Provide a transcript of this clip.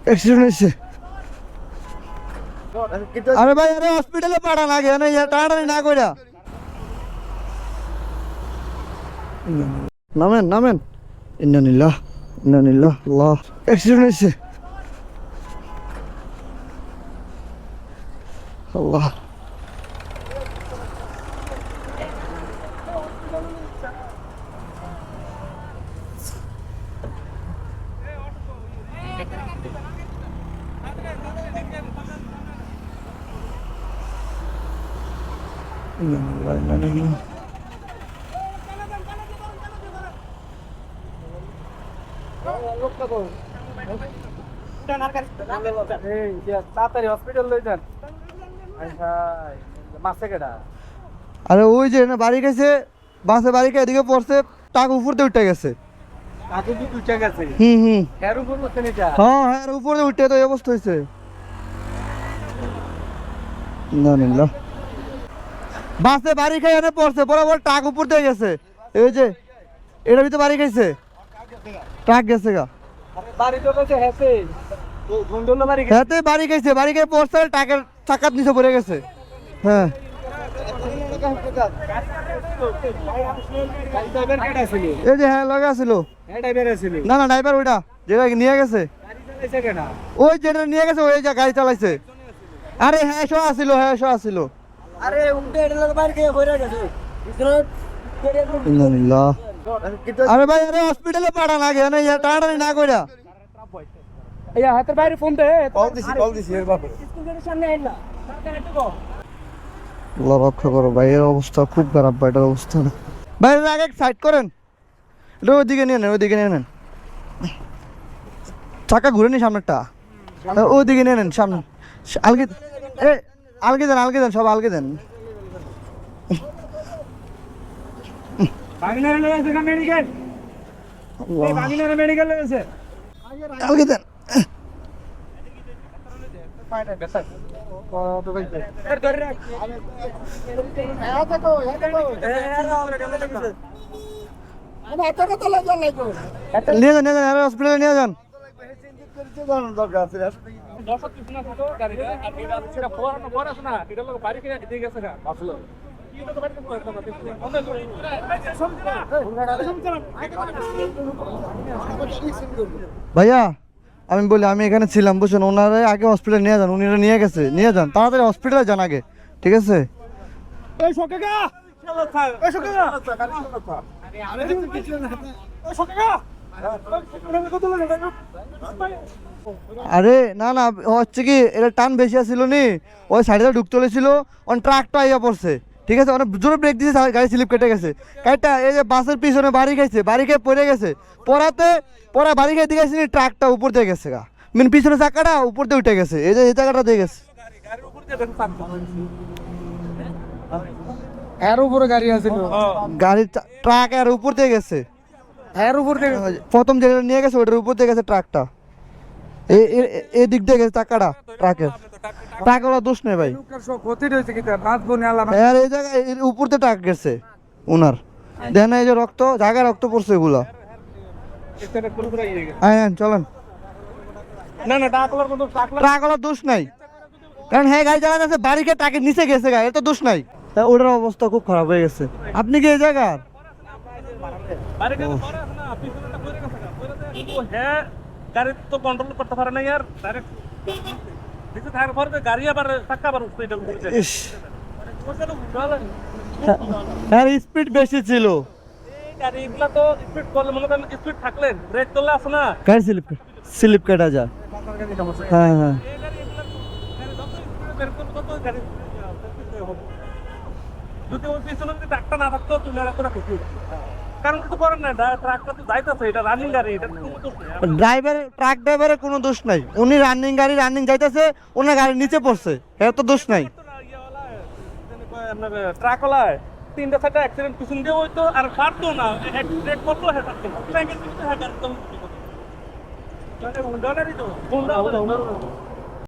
Accident হয়েছে। আরে ভাই আরে হসপিটালে পাঠান আগে না টানাটানি না কইরা। নামেন নামেন। ইন্নালিল্লাহ ইন্নালিল্লাহ আল্লাহ। অ্যাক্সিডেন্ট হয়েছে। আল্লাহ আরে ওই যে না বাড়ি গেছে বাসে বাড়ি কে এদিকে পড়ছে টাক উপর দিয়ে উঠে গেছে। হ্যাঁ হ্যাঁ উপরে উঠে তো এই অবস্থা হয়েছে। বাসে বাড়ি খাই এনে পড়ছে বরাবর টাক উপর দিয়ে গেছে। এই যে এটার ভিতরে বাড়ি খাইছে টাক গেছে গা হ্যাঁ বাড়ি খাইছে বাড়ি খেয়ে পড়ছে টাকের চাকার নিচে পড়ে গেছে। হ্যাঁ এই যে হ্যাঁ লগা ছিল না না ড্রাইভার ওইটা যেটা নিয়ে গেছে ওই যেটা নিয়ে গেছে ওই যে গাড়ি চালাইছে। আরে হ্যাঁ শো আসিল হ্যাঁ শো আসিল। আরে ভাই আরে হসপিটালে পাঠান আগে না টানাটানি না কইরা। হাতের বাইরে ফোন দে আল্লাহ রক্ষা করো ভাই এর অবস্থা খুব খারাপ ভাই এটার অবস্থা না ভাই আগে সাইড করেন এটা ওইদিকে নিয়ে নেন ওইদিকে নিয়ে নেন চাকা ঘুরে নি সামনেরটা ওইদিকে নিয়ে নেন সামনে আলগে এ আলগে দেন সব আলগে দেন আলগে দেন নিয়ে যান হসপিটালে নিয়ে যান। ভাইয়া আমি বলি আমি এখানে ছিলাম বুঝছেন ওনারা আগে হসপিটালে নিয়ে যান উনি নিয়ে গেছে নিয়ে যান তাড়াতাড়ি হসপিটালে যান আগে ঠিক আছে। আরে না না হচ্ছে কি এটা টান বেশি আসছিল নি ওই সাইডে ঢুক চলেছিল অন ট্রাকটা আইয়া পড়ছে ঠিক আছে অনেক জোরে ব্রেক দিয়েছে গাড়ি স্লিপ কেটে গেছে গাড়িটা এই যে বাসের পিছনে বাড়ি খাইছে বাড়ি খেয়ে পড়ে গেছে পরে বাড়ি খেয়ে দিয়ে গেছে ট্রাকটা উপর দিয়ে গেছে গা মানে পিছনে চাকাটা উপর দিয়ে উঠে গেছে এই যে এই জায়গাটা দিয়ে গেছে এর উপরে গাড়ি আছে গাড়ি ট্রাক এর উপর দিয়ে গেছে এর উপর থেকে প্রথম যেটা নিয়ে গেছে ওটার উপর দিয়ে গেছে ট্রাকটা এই দিক দিয়ে গেছে চাকাটা ট্রাকের দোষ নেই ভাই এই জায়গায় উপর দিয়ে ট্রাক গেছে ওনার দেখেন এই যে রক্ত জায়গায় রক্ত পড়ছে এগুলা চলেন না না ট্রাকওয়ালার দোষ নাই কারণ হ্যাঁ গাড়ি চালাতে বাড়ি খেয়ে ট্রাকের নিচে গেছে গাড়ি তো দোষ নাই ওটার অবস্থা খুব খারাপ হয়ে গেছে। আপনি কি এই জায়গার গাড়ি তো কন্ট্রোল করতে পারে না यार ডাইরেক্ট নিচে থাকার পরে গাড়ি আবার চাকা আবার স্পিড করছে হ্যাঁ স্পিড বেশি ছিল এই গাড়িগুলো তো স্পিড করলে মনে করেন স্পিড থাকলে ব্রেক করলে আছে না গাড়ি স্লিপ কাটা যায়। হ্যাঁ হ্যাঁ যদি ওই পিছনে যদি ট্রাকটা না থাকতো তুমি আর একটা খুশি কারণ কিছু করেন না ট্রাকটা তো যাইতেছে এটা রানিং গাড়ি এটা ট্রাক ড্রাইভারের কোনো দোষ নাই উনি রানিং যাইতেছে ওনার গাড়ির নিচে পড়ছে এর তো দোষ নাই। ট্রাকওয়ালা তিনটা চারটা অ্যাক্সিডেন্ট পিছন দিয়ে হইতো আর পারতো না ব্রেক করতো হ্যাঁ ট্রাকের পিছনে হ্যাঁ গাড়ি তো